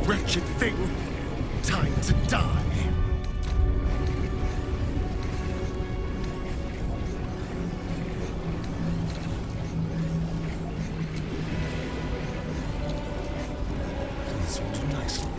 wretched thing. Time to die. This will do nicely.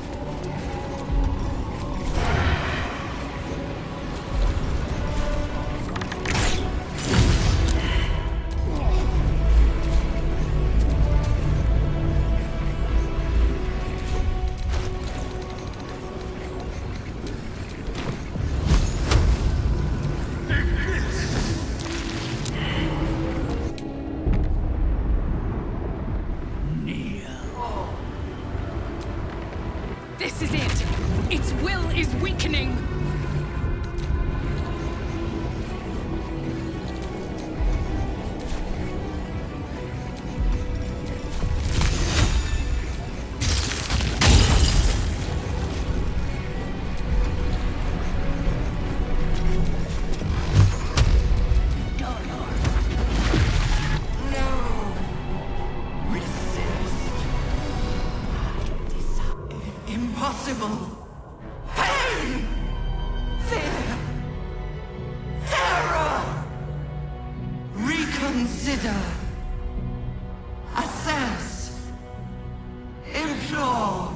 This is it! Its will is weakening! Impossible! Pain! Fear! Terror! Reconsider! Assess! Implore!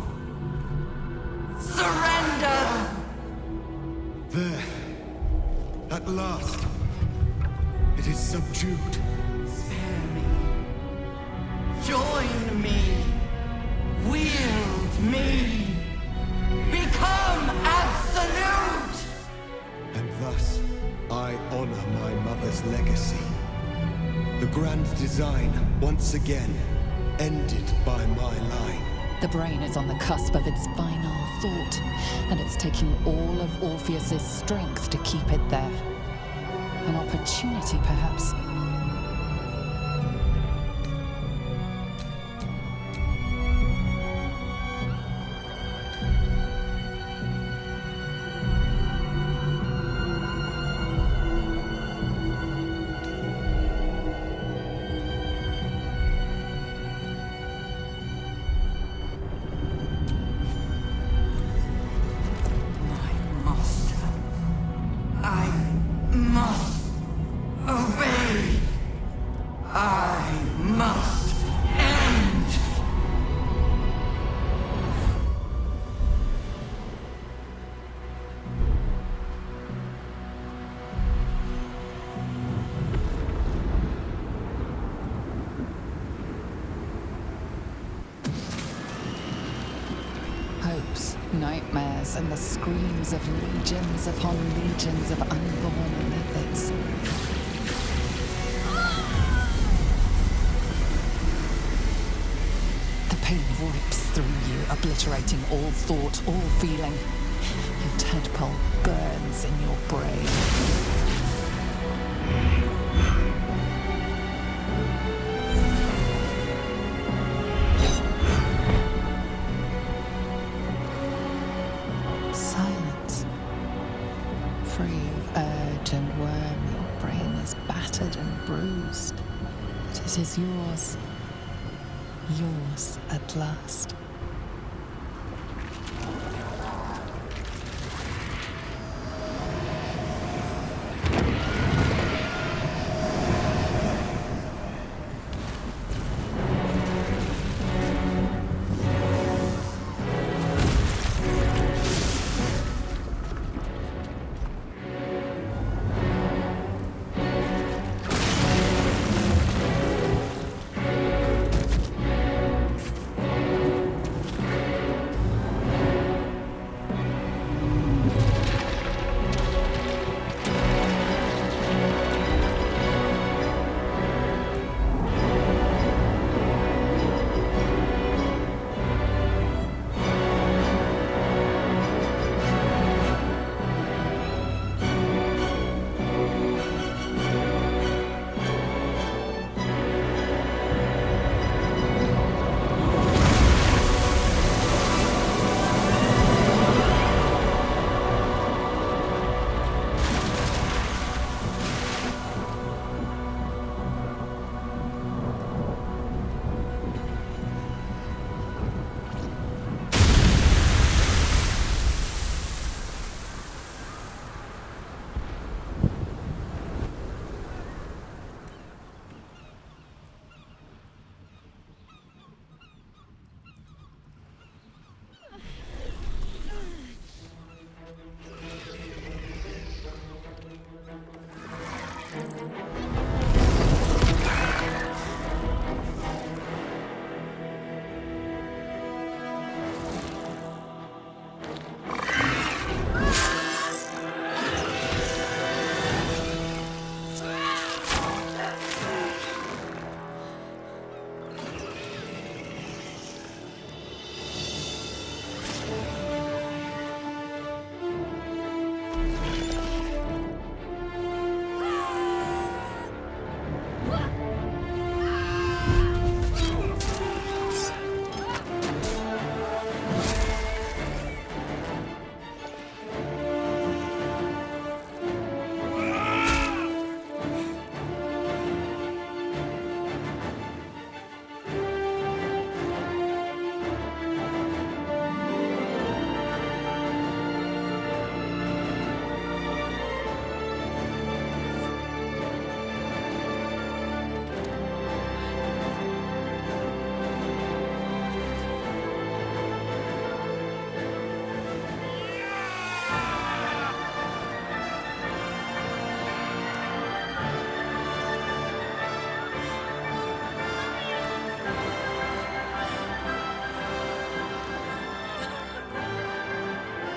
Surrender! There. At last. It is subdued. Spare me. Join me. Wield me. Become absolute! And thus, I honor my mother's legacy. The grand design, once again, ended by my line. The brain is on the cusp of its final thought, and it's taking all of Orpheus's strength to keep it there. An opportunity, perhaps. Hopes, nightmares, and the screams of legions upon legions of unborn methods. The pain rips through you, obliterating all thought, all feeling. Your tadpole burns in your brain. Silence. Free of urge and worm, your brain is battered and bruised. But it is yours. Yours at last.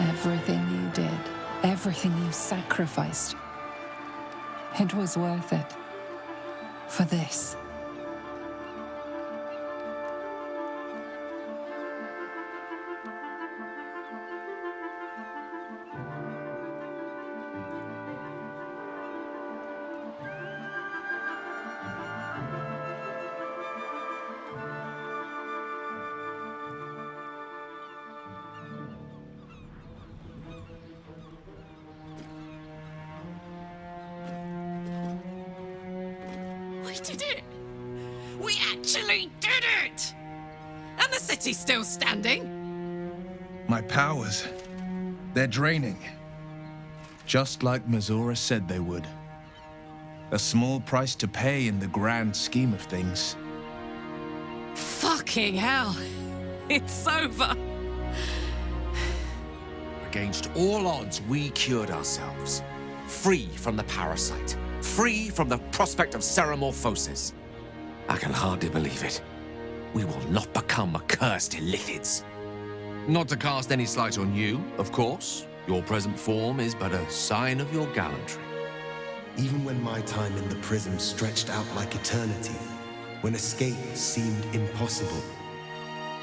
Everything you did, everything you sacrificed, it was worth it. For this. We did it! We actually did it! And the city's still standing? My powers, they're draining. Just like Mazora said they would. A small price to pay in the grand scheme of things. Fucking hell. It's over. Against all odds, we cured ourselves. Free from the parasite. Free from the prospect of seramorphosis. I can hardly believe it. We will not become accursed Illithids. Not to cast any slight on you, of course. Your present form is but a sign of your gallantry. Even when my time in the prism stretched out like eternity, when escape seemed impossible,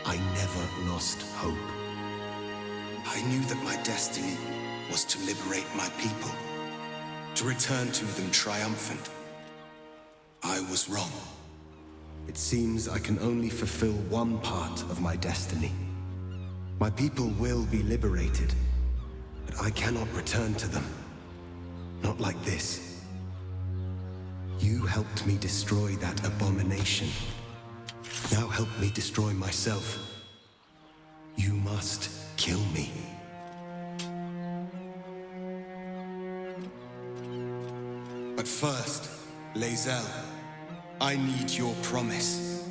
I never lost hope. I knew that my destiny was to liberate my people, to return to them triumphant. I was wrong. It seems I can only fulfill one part of my destiny. My people will be liberated, but I cannot return to them. Not like this. You helped me destroy that abomination. Now help me destroy myself. You must kill me. But first, Lae'zel, I need your promise.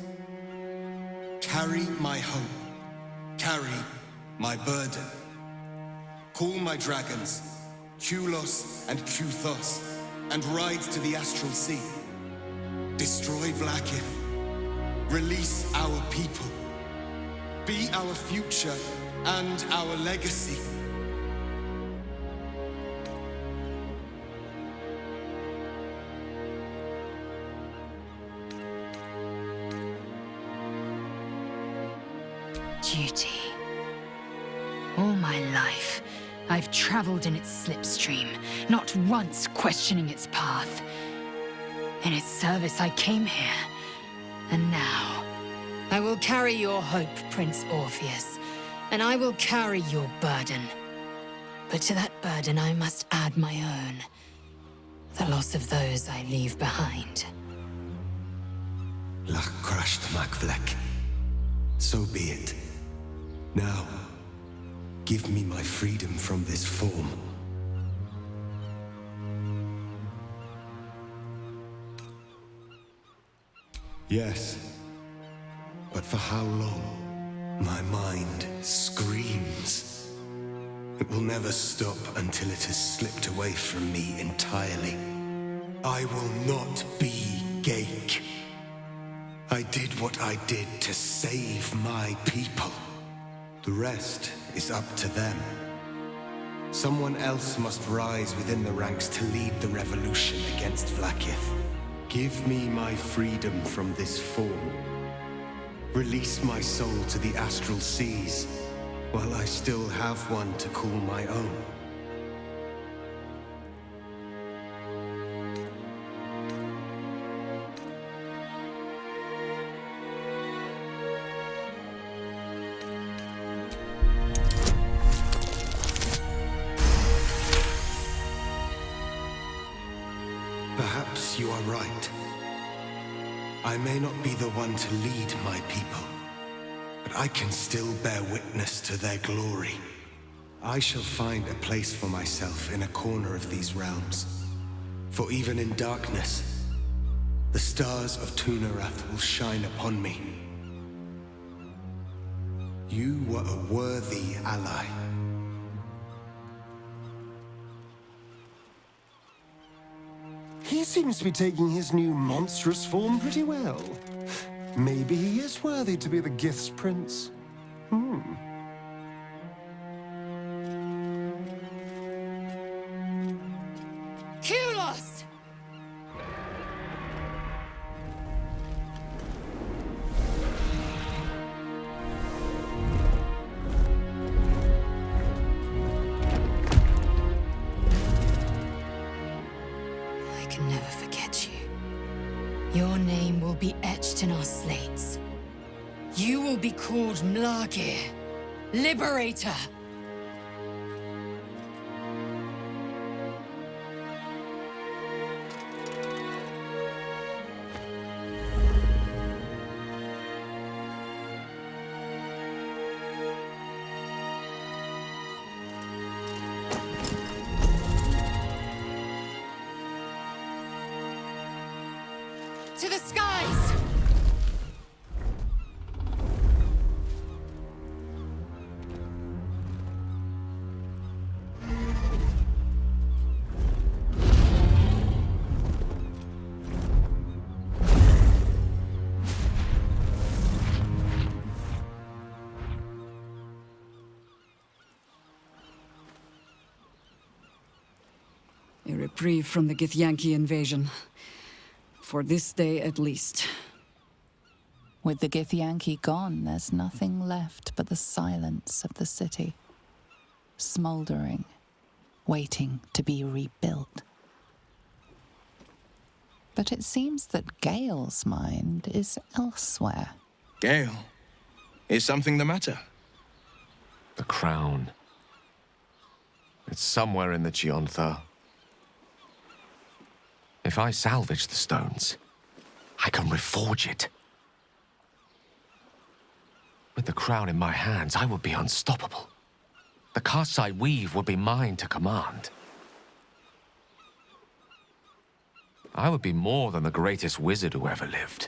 Carry my hope. Carry my burden. Call my dragons, Kulos and Kuthos, and ride to the Astral Sea. Destroy Vlaakith. Release our people. Be our future and our legacy. Duty. All my life, I've traveled in its slipstream, not once questioning its path. In its service I came here, and now I will carry your hope, Prince Orpheus, and I will carry your burden. But to that burden I must add my own, the loss of those I leave behind. Lach crashed Makvlek. So be it. Now, give me my freedom from this form. Yes, but for how long? My mind screams. It will never stop until it has slipped away from me entirely. I will not be Ghaik. I did what I did to save my people. The rest is up to them. Someone else must rise within the ranks to lead the revolution against Vlaakith. Give me my freedom from this form. Release my soul to the astral seas, while I still have one to call my own. Perhaps you are right. I may not be the one to lead my people, but I can still bear witness to their glory. I shall find a place for myself in a corner of these realms. For even in darkness, the stars of Tunarath will shine upon me. You were a worthy ally. He seems to be taking his new monstrous form pretty well. Maybe he is worthy to be the Gith's prince. be etched in our slates. You will be called Mlagir, Liberator. To the skies! A reprieve from the Githyanki invasion. For this day at least. With the Githyanki gone, there's nothing left but the silence of the city. Smouldering, waiting to be rebuilt. But it seems that Gale's mind is elsewhere. Gale, is something the matter? The crown. It's somewhere in the Gionthar. If I salvage the stones, I can reforge it. With the crown in my hands, I would be unstoppable. The casts I weave would be mine to command. I would be more than the greatest wizard who ever lived.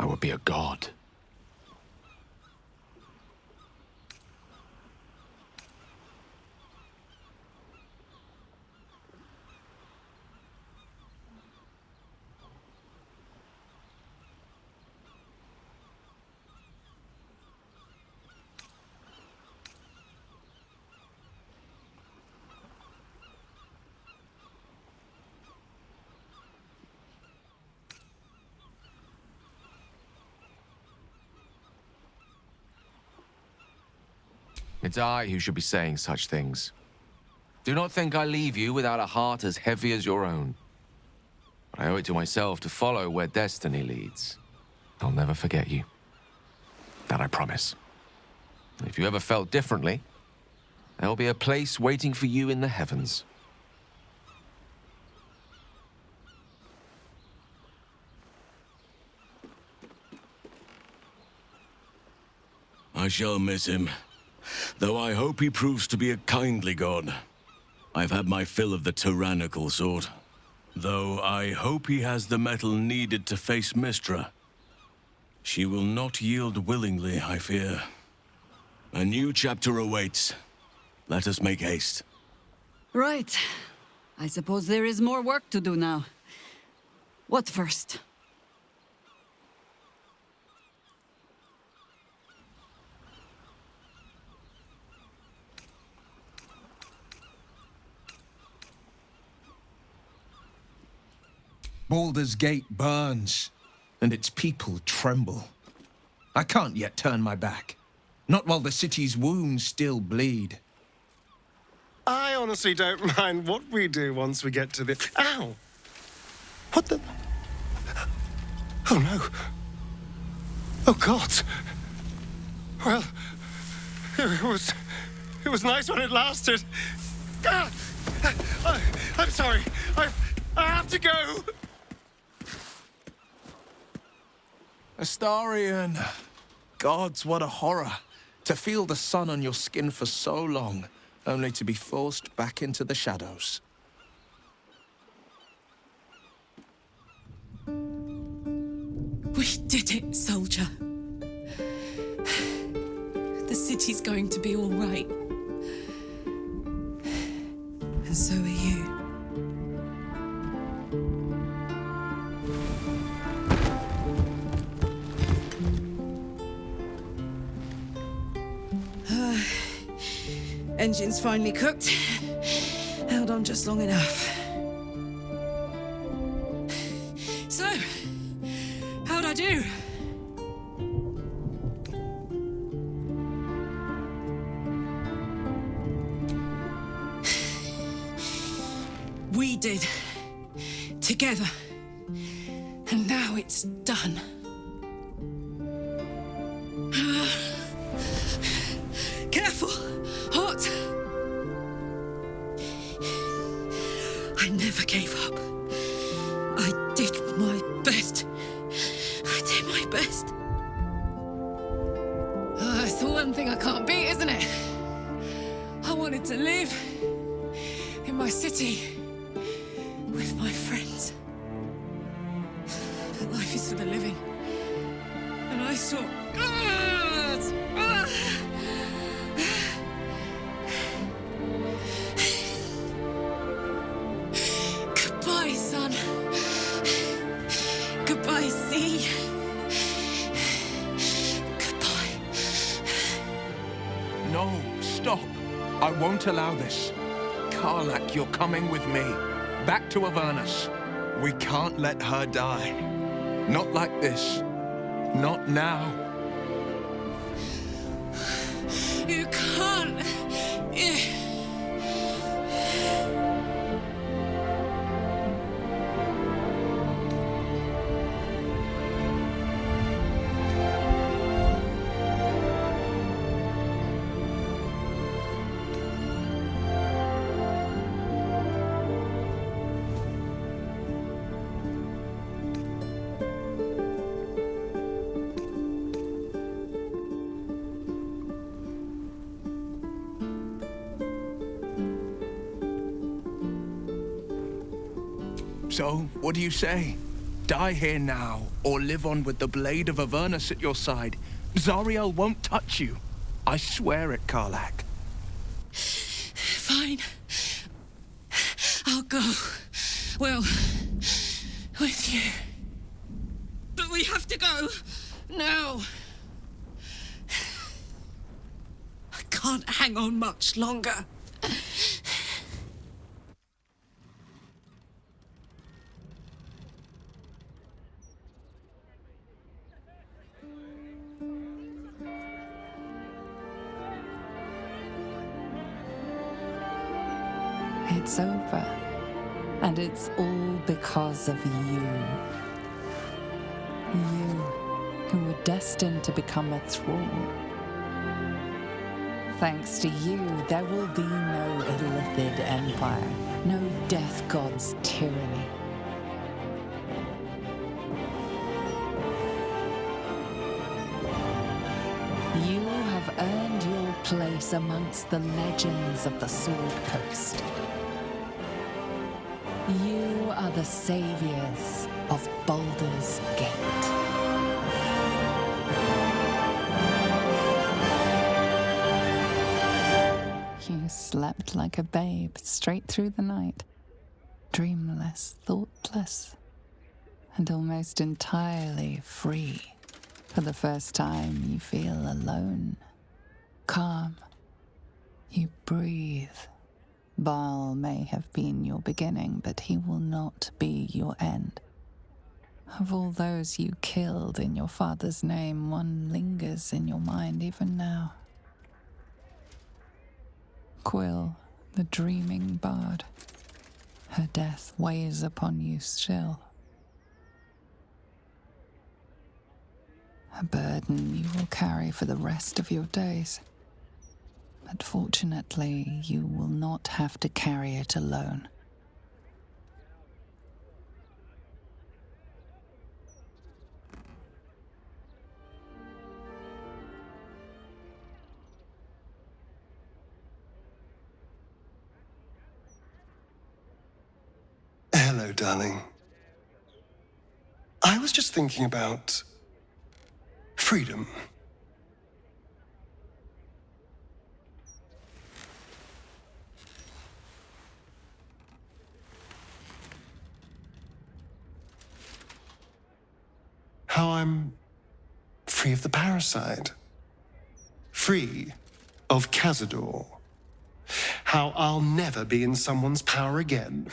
I would be a god. It's I who should be saying such things. Do not think I leave you without a heart as heavy as your own. But I owe it to myself to follow where destiny leads. I'll never forget you. That I promise. And if you ever felt differently, there will be a place waiting for you in the heavens. I shall miss him. Though I hope he proves to be a kindly god. I've had my fill of the tyrannical sort. Though I hope he has the mettle needed to face Mystra. She will not yield willingly, I fear. A new chapter awaits. Let us make haste. Right. I suppose there is more work to do now. What first? Baldur's Gate burns, and its people tremble. I can't yet turn my back. Not while the city's wounds still bleed. I honestly don't mind what we do once we get to the... Ow! What the... Oh, no. Oh, God. Well, it was nice when it lasted. Ah! I'm sorry. I have to go. Astarion. Gods, what a horror. To feel the sun on your skin for so long, only to be forced back into the shadows. We did it, soldier. The city's going to be all right. And so are you. Engine's finally cooked. Held on just long enough. So, how'd I do? We did. Together. And It's done. Careful! Hot! I never gave up. I did my best. I did my best. It's the one thing I can't beat, isn't it? I wanted to live in my city with my friends. But life is for the living. And I saw... Goodbye, son. Goodbye, sea. Goodbye. No, stop. I won't allow this. Karlak, you're coming with me. Back to Avernus. We can't let her die. Not like this. Not now. You can't. So, what do you say? Die here now, or live on with the blade of Avernus at your side. Zariel won't touch you. I swear it, Karlak. Fine. I'll go. Well, with you. But we have to go. Now. I can't hang on much longer. It's over. And it's all because of you. You, who were destined to become a thrall. Thanks to you, there will be no Illithid Empire, no Death God's tyranny. You have earned your place amongst the legends of the Sword Coast. You are the saviors of Baldur's Gate. You slept like a babe straight through the night, dreamless, thoughtless, and almost entirely free. For the first time, you feel alone, calm. You breathe. Baal may have been your beginning, but he will not be your end. Of all those you killed in your father's name, one lingers in your mind even now. Quill, the dreaming bard. Her death weighs upon you still. A burden you will carry for the rest of your days. But fortunately, you will not have to carry it alone. Hello, darling. I was just thinking about freedom. How I'm free of the parasite. Free of Cazador. How I'll never be in someone's power again.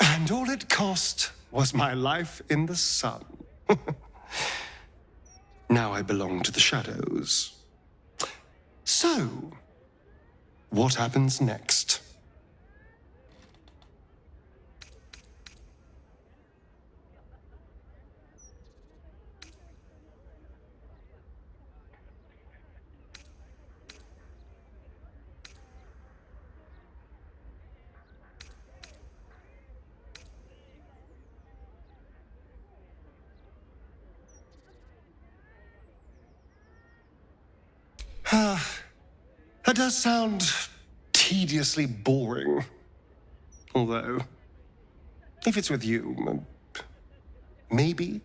And all it cost was my life in the sun. Now I belong to the shadows. So, what happens next? That does sound tediously boring. Although, if it's with you, maybe.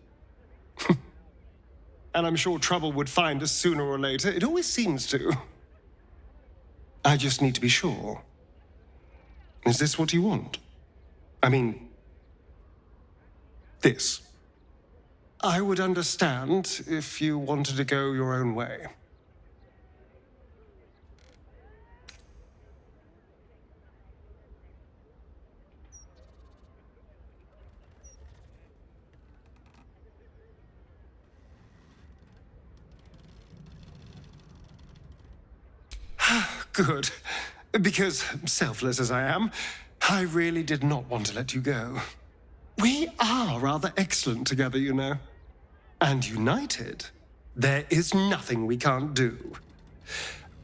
And I'm sure trouble would find us sooner or later. It always seems to. I just need to be sure. Is this what you want? I mean, this. I would understand if you wanted to go your own way. Good. Because, selfless as I am, I really did not want to let you go. We are rather excellent together, you know. And united, there is nothing we can't do.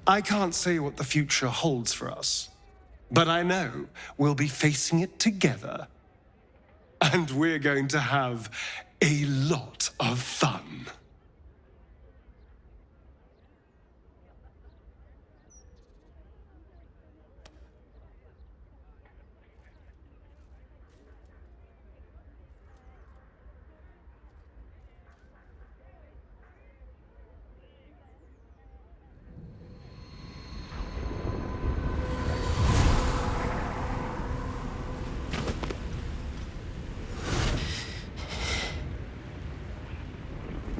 I can't say what the future holds for us, but I know we'll be facing it together. And we're going to have a lot of fun.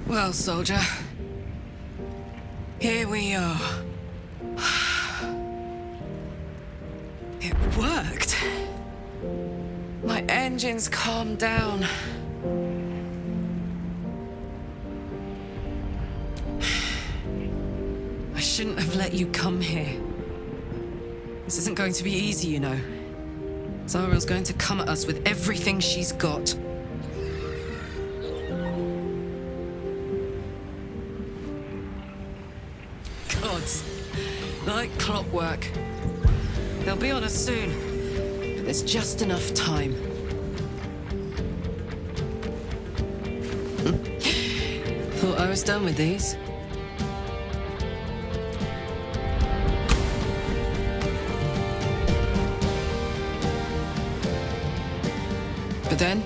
Well, soldier, here we are. It worked. My engines calmed down. I shouldn't have let you come here. This isn't going to be easy, you know. Zariel's going to come at us with everything she's got. Gods, like clockwork. They'll be on us soon, but there's just enough time. Thought I was done with these. But then,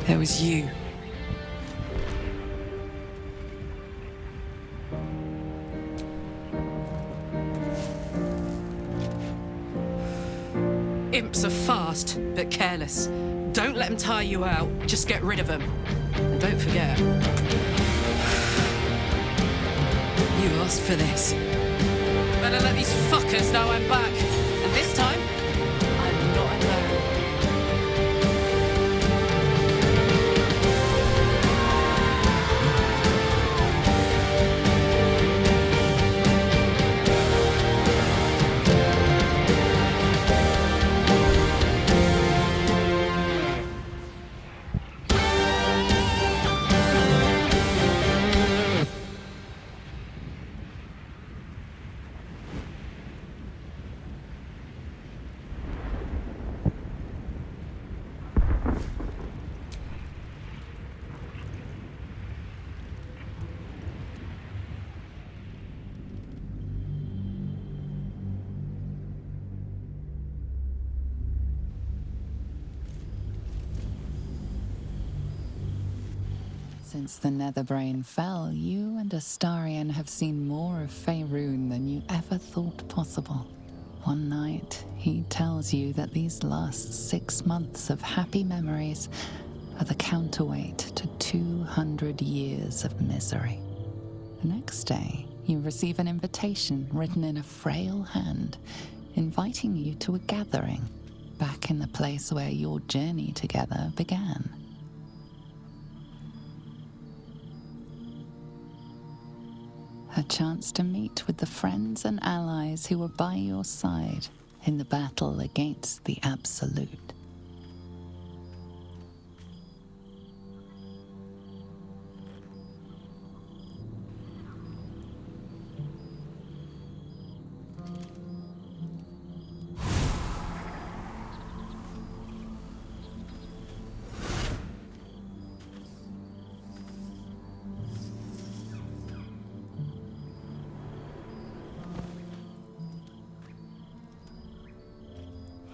there was you. Imps are fast, but careless. Don't let them tire you out. Just get rid of them. And don't forget, you asked for this. Better let these fuckers know I'm back. And this time, I'm not alone. Since the Netherbrain fell, you and Astarion have seen more of Faerun than you ever thought possible. One night, he tells you that these last 6 months of happy memories are the counterweight to 200 years of misery. The next day, you receive an invitation written in a frail hand, inviting you to a gathering back in the place where your journey together began. A chance to meet with the friends and allies who were by your side in the battle against the Absolute.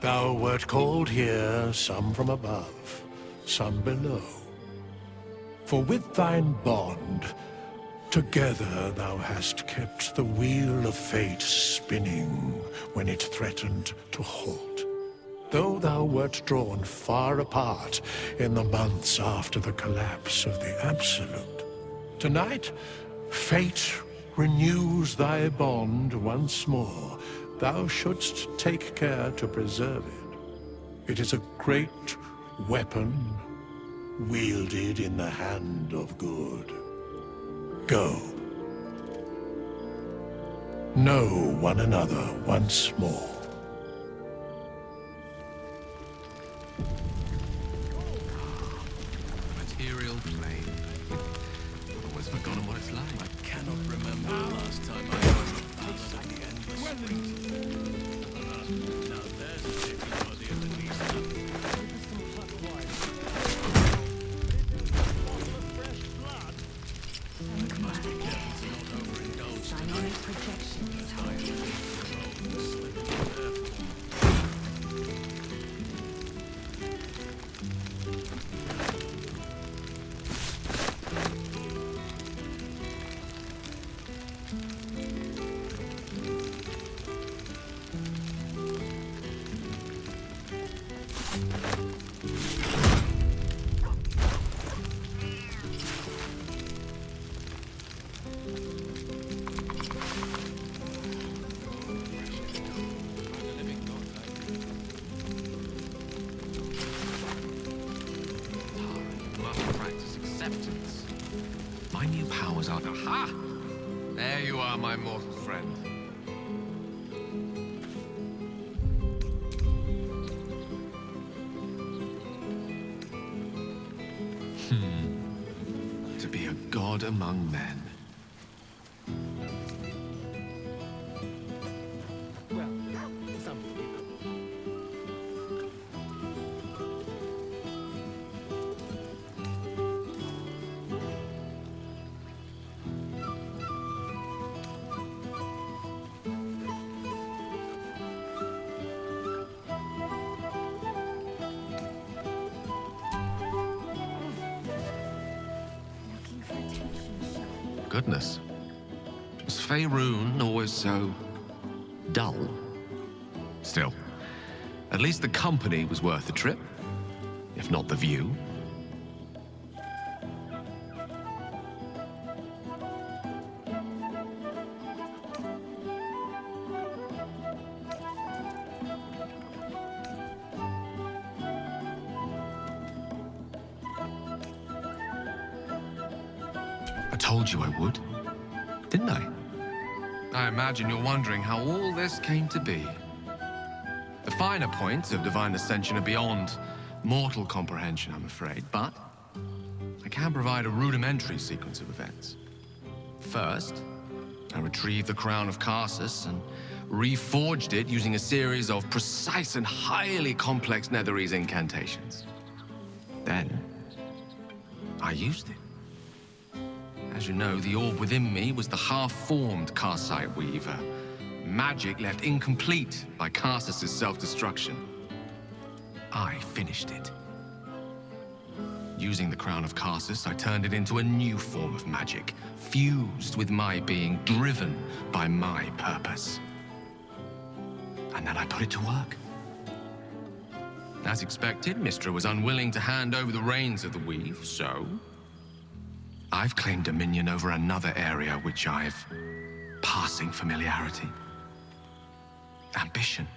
Thou wert called here, some from above, some below. For with thine bond, together thou hast kept the wheel of fate spinning when it threatened to halt. Though thou wert drawn far apart in the months after the collapse of the Absolute, tonight, fate renews thy bond once more. Thou shouldst take care to preserve it. It is a great weapon wielded in the hand of good. Go. Know one another once more. Material plane. I've always forgotten what it's like. I cannot remember the last time I was at the endless springs. Now there's a different body of the least. I must be careful to not overindulge tonight. As I control the slippery earth. My new powers are... Aha! There you are, my mortal friend. To be a god among men. Goodness. Was Faerun always so dull? Still, at least the company was worth the trip, if not the view. I told you I would, didn't I? I imagine you're wondering how all this came to be. The finer points of divine ascension are beyond mortal comprehension, I'm afraid, but I can provide a rudimentary sequence of events. First, I retrieved the crown of Karsus and reforged it using a series of precise and highly complex Netherese incantations. Then, I used it. As you know, the orb within me was the half-formed Karsite Weaver. Magic left incomplete by Karsus' self-destruction. I finished it. Using the Crown of Karsus, I turned it into a new form of magic, fused with my being, driven by my purpose. And then I put it to work. As expected, Mystra was unwilling to hand over the reins of the Weave, so I've claimed dominion over another area which I've passing familiarity. Ambition.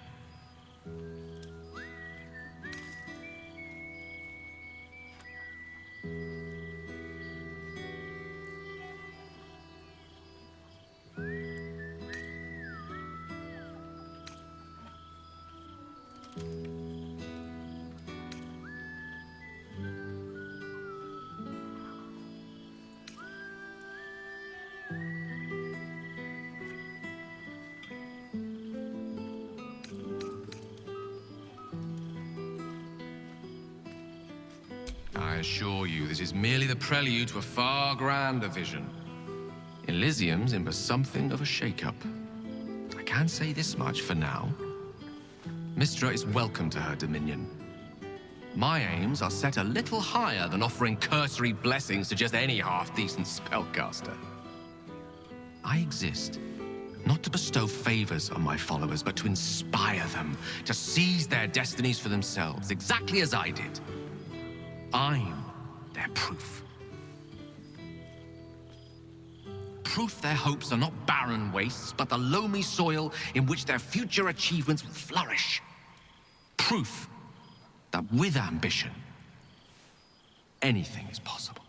I assure you, this is merely the prelude to a far grander vision. Elysium's in for something of a shake-up. I can say this much for now. Mystra is welcome to her dominion. My aims are set a little higher than offering cursory blessings to just any half-decent spellcaster. I exist not to bestow favors on my followers, but to inspire them to seize their destinies for themselves, exactly as I did. I'm their proof. Proof their hopes are not barren wastes, but the loamy soil in which their future achievements will flourish. Proof that with ambition, anything is possible.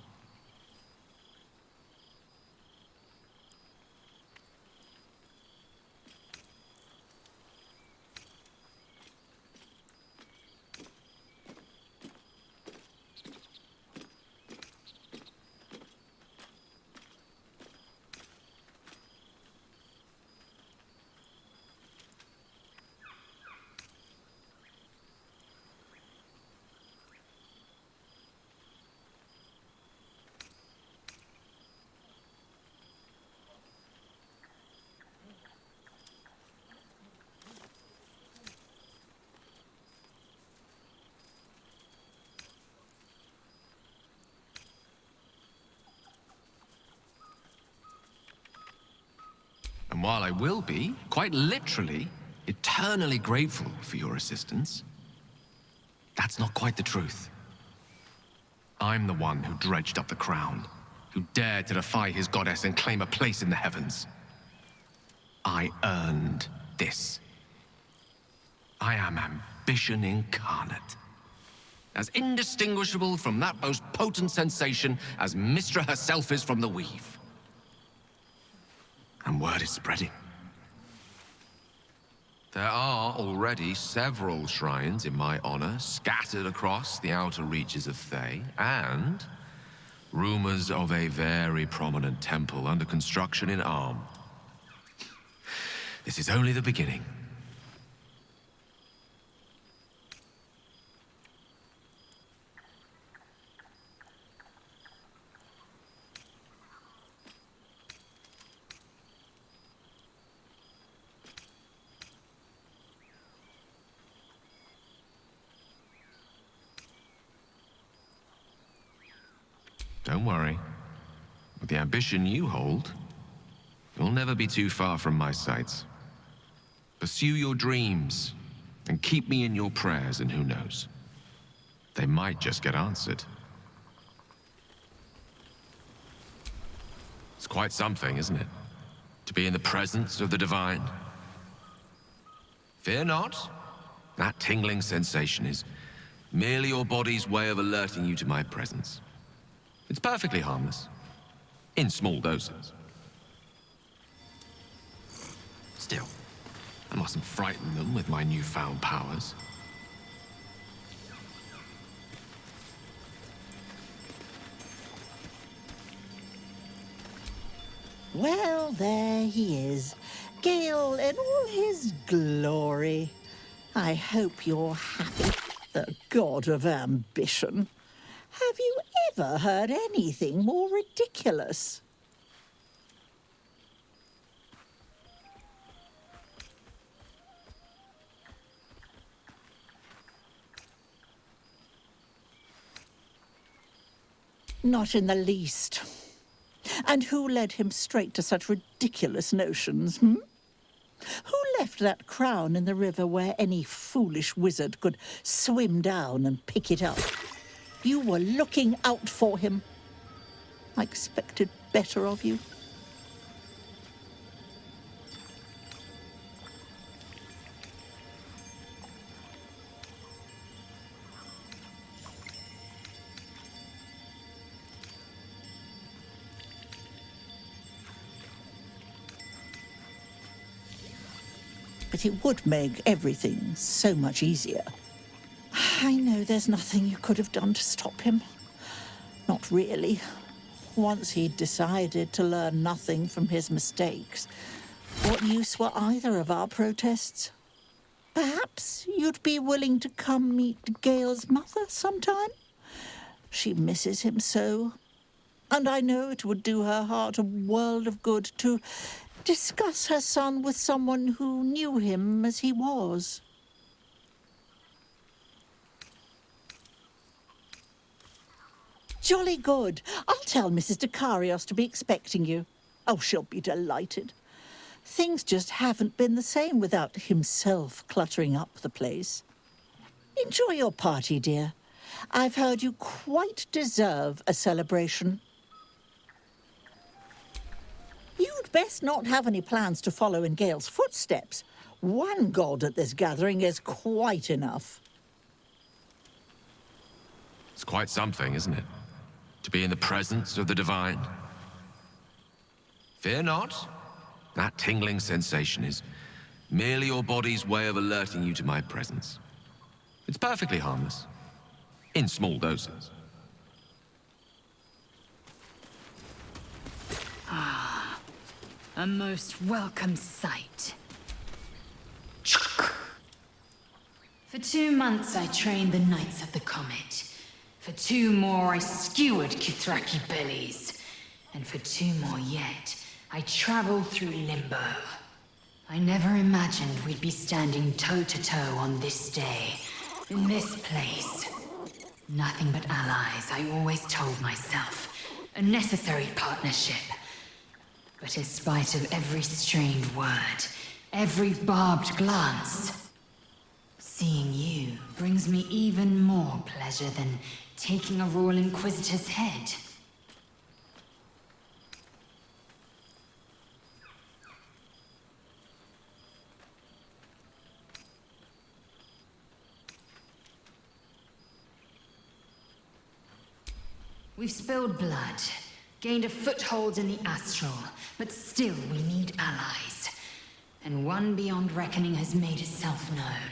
And while I will be, quite literally, eternally grateful for your assistance, that's not quite the truth. I'm the one who dredged up the crown, who dared to defy his goddess and claim a place in the heavens. I earned this. I am ambition incarnate. As indistinguishable from that most potent sensation as Mystra herself is from the weave. And word is spreading. There are already several shrines in my honor scattered across the outer reaches of Thay, and rumors of a very prominent temple under construction in Arm. This is only the beginning. Don't worry. With the ambition you hold, you'll never be too far from my sights. Pursue your dreams, and keep me in your prayers, and who knows? They might just get answered. It's quite something, isn't it? To be in the presence of the divine. Fear not. That tingling sensation is merely your body's way of alerting you to my presence. It's perfectly harmless, in small doses. Still, I mustn't frighten them with my newfound powers. Well, there he is, Gale in all his glory. I hope you're happy, the god of ambition. Have you ever heard anything more ridiculous? Not in the least. And who led him straight to such ridiculous notions, Who left that crown in the river where any foolish wizard could swim down and pick it up? You were looking out for him. I expected better of you. But it would make everything so much easier. I know there's nothing you could have done to stop him. Not really. Once he'd decided to learn nothing from his mistakes, what use were either of our protests? Perhaps you'd be willing to come meet Gale's mother sometime? She misses him so. And I know it would do her heart a world of good to discuss her son with someone who knew him as he was. Jolly good. I'll tell Mrs. Dekarios to be expecting you. Oh, she'll be delighted. Things just haven't been the same without himself cluttering up the place. Enjoy your party, dear. I've heard you quite deserve a celebration. You'd best not have any plans to follow in Gale's footsteps. One god at this gathering is quite enough. It's quite something, isn't it? To be in the presence of the divine. Fear not. That tingling sensation is merely your body's way of alerting you to my presence. It's perfectly harmless. In small doses. Ah, a most welcome sight. For 2 months I trained the Knights of the Comet. For 2 more I skewered Kithraki bellies. And for 2 more yet, I traveled through Limbo. I never imagined we'd be standing toe-to-toe on this day, in this place. Nothing but allies, I always told myself. A necessary partnership. But in spite of every strained word, every barbed glance, seeing you brings me even more pleasure than taking a Royal Inquisitor's head. We've spilled blood, gained a foothold in the astral, but still we need allies. And one beyond reckoning has made itself known.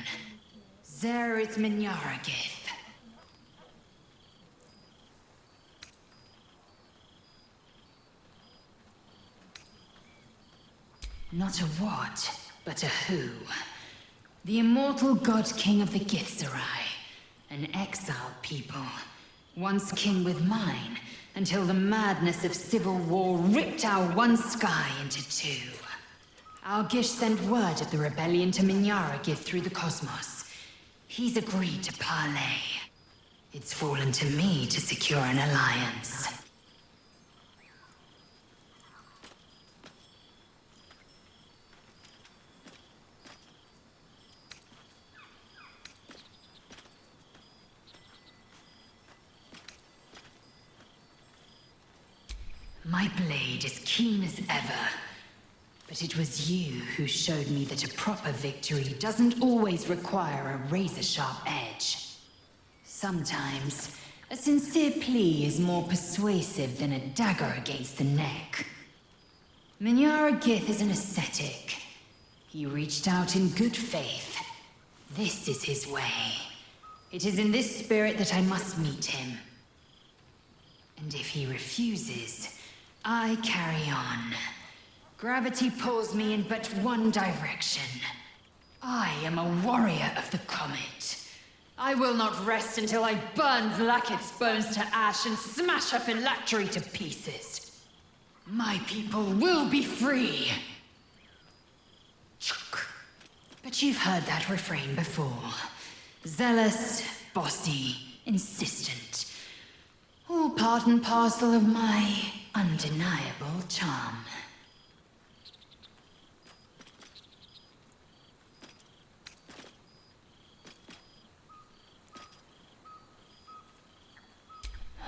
Zerith Minyaragith. Not a what, but a who. The immortal god king of the Githzerai. An exiled people. Once king with mine, until the madness of civil war ripped our one sky into 2. Algish sent word of the rebellion to Minyaragith through the cosmos. He's agreed to parley. It's fallen to me to secure an alliance. My blade is keen as ever, but it was you who showed me that a proper victory doesn't always require a razor-sharp edge. Sometimes, a sincere plea is more persuasive than a dagger against the neck. Minyaragith is an ascetic. He reached out in good faith. This is his way. It is in this spirit that I must meet him. And if he refuses, I carry on. Gravity pulls me in but one direction. I am a warrior of the comet. I will not rest until I burn Vlaakith's bones to ash and smash her phylactery to pieces. My people will be free. But you've heard that refrain before. Zealous, bossy, insistent. All part and parcel of my undeniable charm.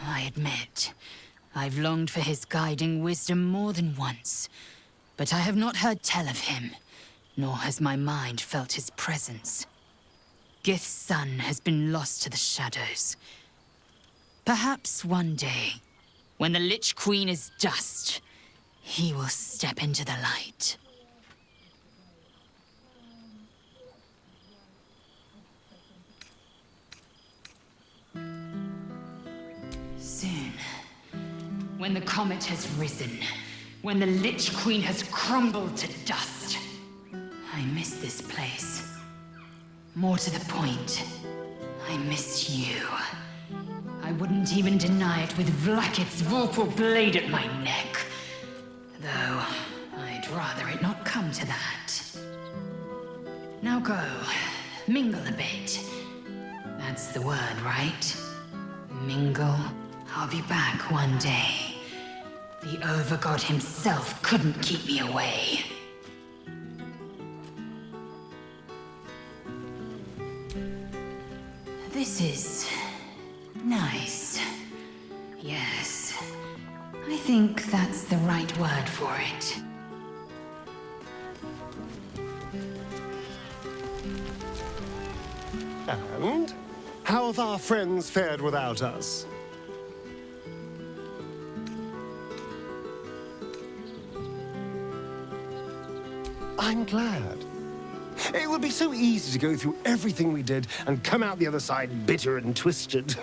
I admit, I've longed for his guiding wisdom more than once, but I have not heard tell of him, nor has my mind felt his presence. Gith's son has been lost to the shadows. Perhaps one day, when the Lich Queen is dust, he will step into the light. Soon, when the comet has risen, when the Lich Queen has crumbled to dust, I miss this place. More to the point, I miss you. I wouldn't even deny it with Vlaakith's vorpal blade at my neck. Though, I'd rather it not come to that. Now go, mingle a bit. That's the word, right? Mingle, I'll be back one day. The Overgod himself couldn't keep me away. This is nice. Yes. I think that's the right word for it. And how have our friends fared without us? I'm glad. It would be so easy to go through everything we did and come out the other side bitter and twisted.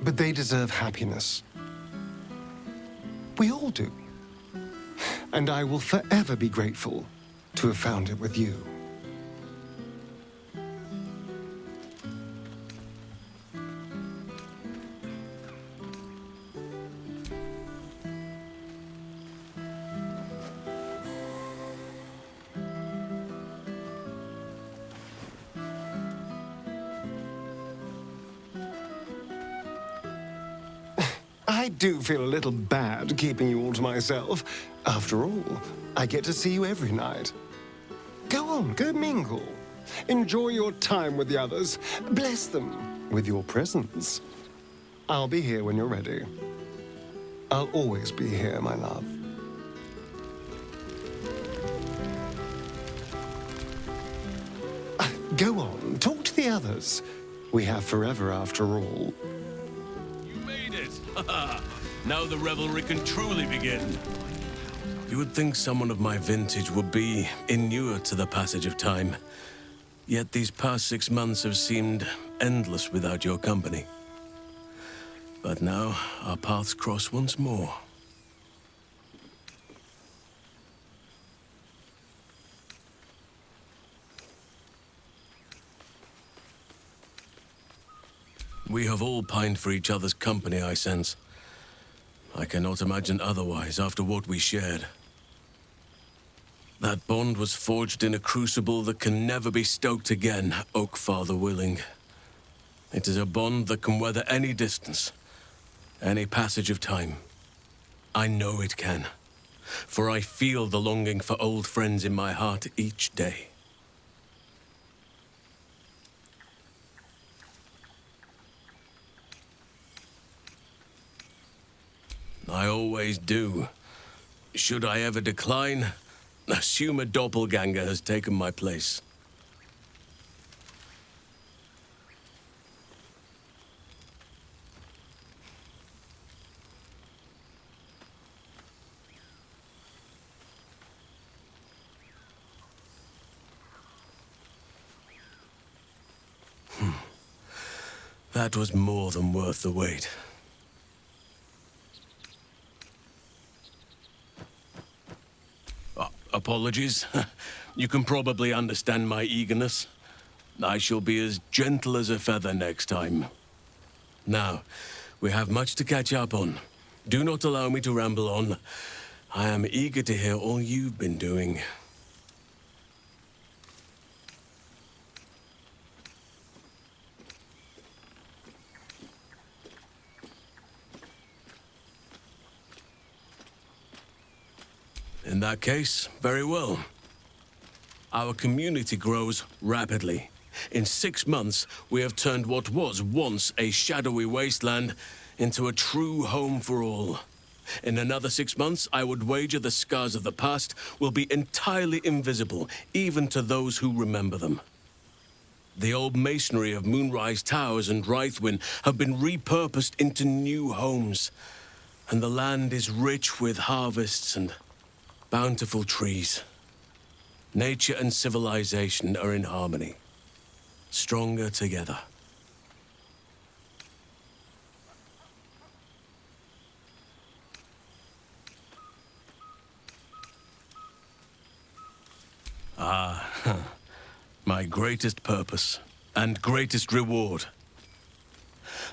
But they deserve happiness. We all do. And I will forever be grateful to have found it with you. I do feel a little bad keeping you all to myself. After all, I get to see you every night. Go on, go mingle. Enjoy your time with the others. Bless them with your presence. I'll be here when you're ready. I'll always be here, my love. Go on, talk to the others. We have forever after all. Now the revelry can truly begin. You would think someone of my vintage would be inured to the passage of time. Yet these past 6 months have seemed endless without your company. But now our paths cross once more. We have all pined for each other's company, I sense. I cannot imagine otherwise after what we shared. That bond was forged in a crucible that can never be stoked again, Oak Father willing. It is a bond that can weather any distance, any passage of time. I know it can, for I feel the longing for old friends in my heart each day. I always do. Should I ever decline, assume a doppelganger has taken my place. That was more than worth the wait. Apologies. You can probably understand my eagerness. I shall be as gentle as a feather next time. Now, we have much to catch up on. Do not allow me to ramble on. I am eager to hear all you've been doing. In that case, very well. Our community grows rapidly. In 6 months, we have turned what was once a shadowy wasteland into a true home for all. In another 6 months, I would wager the scars of the past will be entirely invisible, even to those who remember them. The old masonry of Moonrise Towers and Rythwin have been repurposed into new homes, and the land is rich with harvests and bountiful trees. Nature and civilization are in harmony, stronger together. My greatest purpose and greatest reward.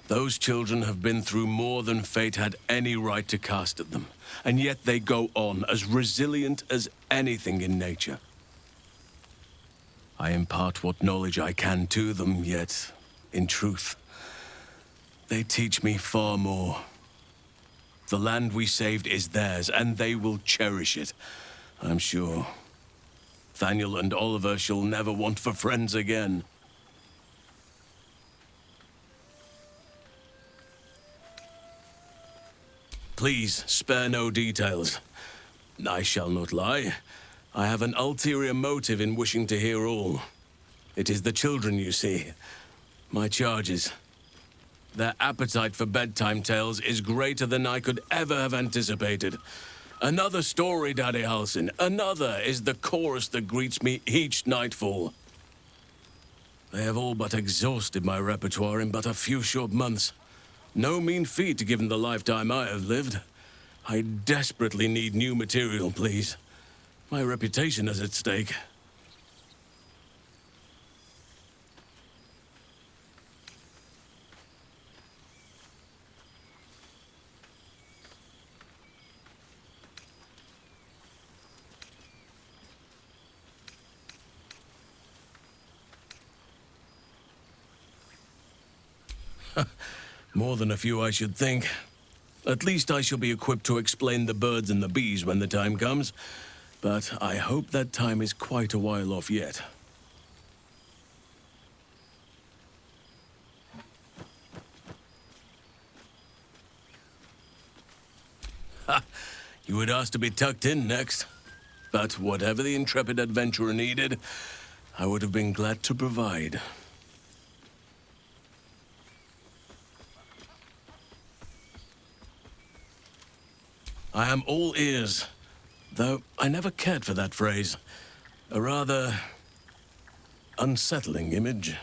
Those children have been through more than fate had any right to cast at them, and yet they go on as resilient as anything in nature. I impart what knowledge I can to them, yet, in truth, They teach me far more. The land we saved is theirs, and they will cherish it, I'm sure. Thaniel and Oliver shall never want for friends again. Please, spare no details. I shall not lie. I have an ulterior motive in wishing to hear all. It is the children, you see. My charges. Their appetite for bedtime tales is greater than I could ever have anticipated. Another story, Daddy Halsin. Another is the chorus that greets me each nightfall. They have all but exhausted my repertoire in but a few short months. No mean feat given the lifetime I have lived. I desperately need new material, please. My reputation is at stake. More than a few, I should think. At least I shall be equipped to explain the birds and the bees when the time comes. But I hope that time is quite a while off yet. Ha! You would ask to be tucked in next. But whatever the intrepid adventurer needed, I would have been glad to provide. I am all ears, though I never cared for that phrase. A rather unsettling image.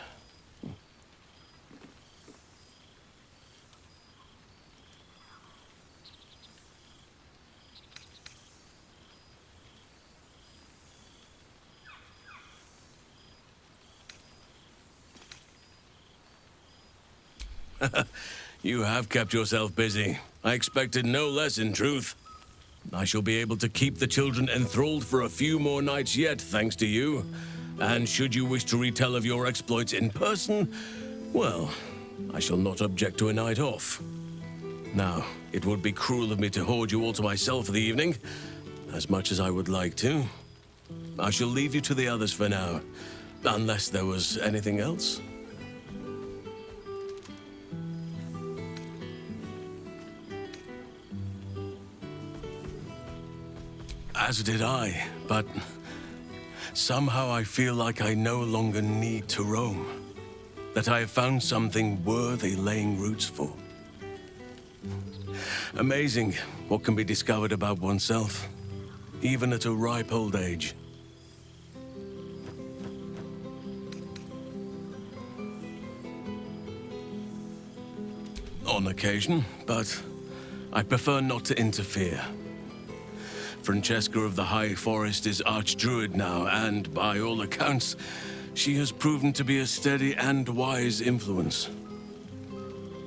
You have kept yourself busy. I expected no less, in truth. I shall be able to keep the children enthralled for a few more nights yet, thanks to you. And should you wish to retell of your exploits in person, well, I shall not object to a night off. Now, it would be cruel of me to hoard you all to myself for the evening, as much as I would like to. I shall leave you to the others for now, unless there was anything else. As did I, but somehow I feel like I no longer need to roam. That I have found something worthy laying roots for. Amazing what can be discovered about oneself, even at a ripe old age. On occasion, but I prefer not to interfere. Francesca of the High Forest is Archdruid now, and by all accounts, she has proven to be a steady and wise influence.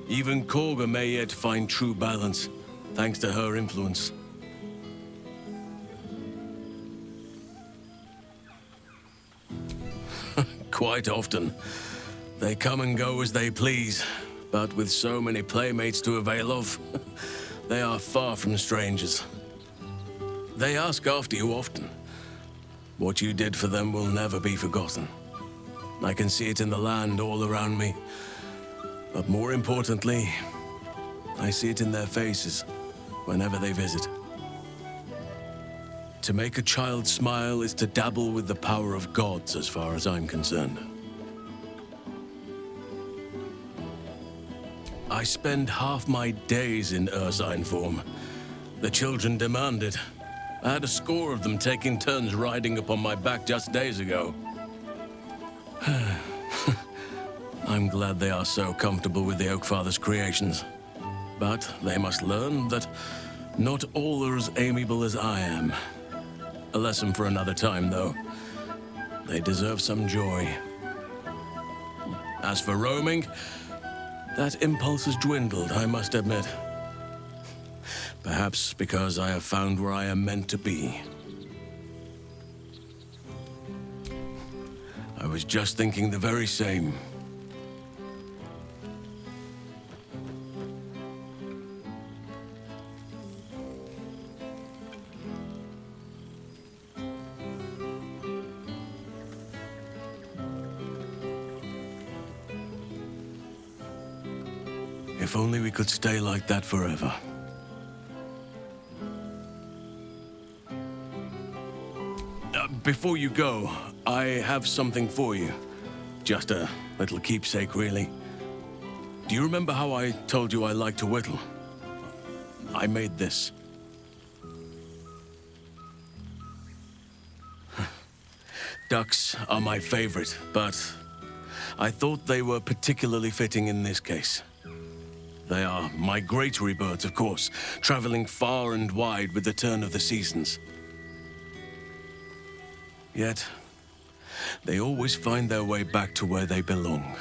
Even Korga may yet find true balance, thanks to her influence. Quite often. They come and go as they please, but with so many playmates to avail of, they are far from strangers. They ask after you often. What you did for them will never be forgotten. I can see it in the land all around me. But more importantly, I see it in their faces whenever they visit. To make a child smile is to dabble with the power of gods, as far as I'm concerned. I spend half my days in ursine form. The children demand it. I had a score of them taking turns riding upon my back just days ago. I'm glad they are so comfortable with the Oakfather's creations. But they must learn that not all are as amiable as I am. A lesson for another time, though. They deserve some joy. As for roaming, that impulse has dwindled, I must admit. Perhaps because I have found where I am meant to be. I was just thinking the very same. If only we could stay like that forever. Before you go, I have something for you. Just a little keepsake, really. Do you remember how I told you I like to whittle? I made this. Ducks are my favorite, but I thought they were particularly fitting in this case. They are migratory birds, of course, traveling far and wide with the turn of the seasons. Yet, they always find their way back to where they belong.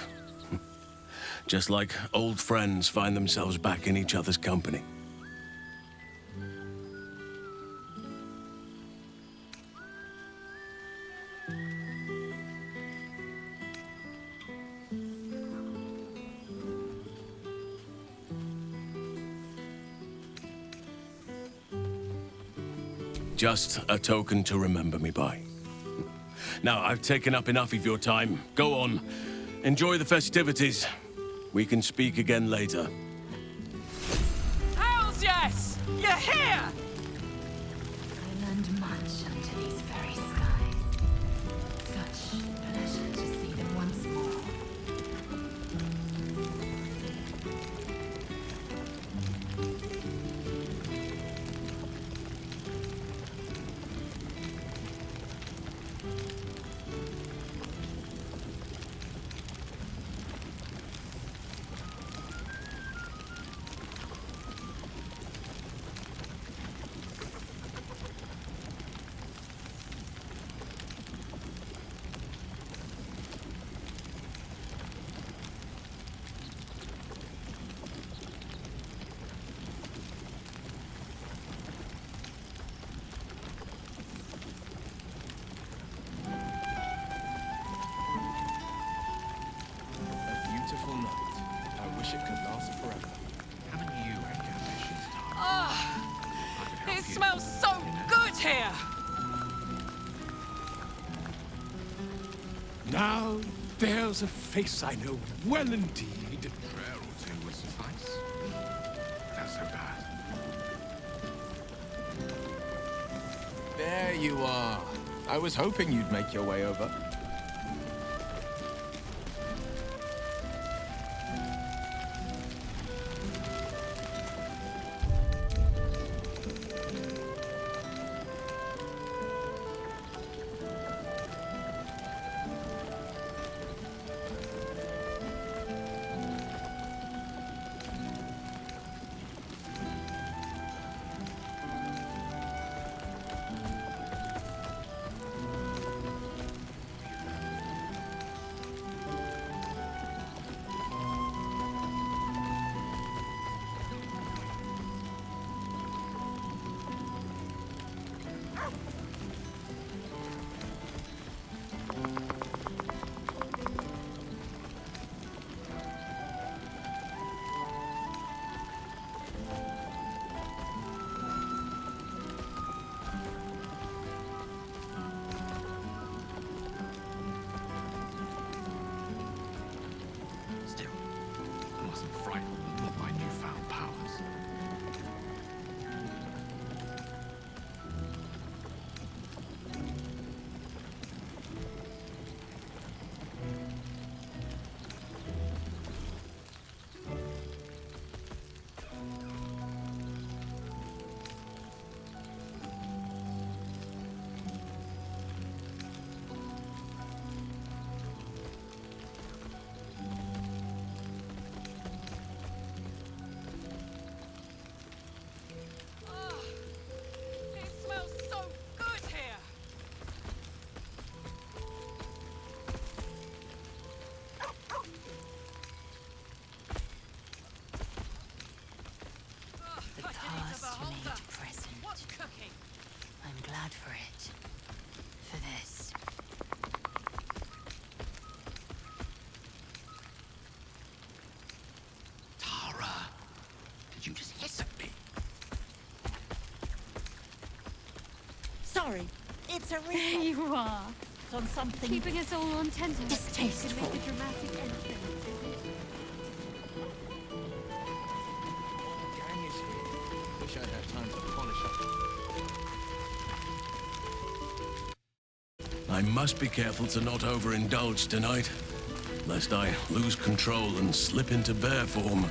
Just like old friends find themselves back in each other's company. Just a token to remember me by. Now, I've taken up enough of your time. Go on. Enjoy the festivities. We can speak again later. Hells yes! You're here! I learned much under these very skies. Such pleasure to see them once more. Beautiful night. I wish it could last forever. Haven't you any ambitions, Tara? Ah, it smells so good here! Now, there's a face I know well indeed. A prayer or two would suffice. That's so bad. There you are. I was hoping you'd make your way over. Still, I wasn't frightened with my newfound powers. It smells so good here! The I didn't past have a made holder. present. What's cooking? I'm glad for it. For this. Tara! Did you just hiss at me? Sorry, it's a There reflex you are, on something keeping us all on tenterhooks. distasteful. To make a dramatic entrance, is it? Time to polish up. I must be careful to not overindulge tonight, lest I lose control and slip into bear form.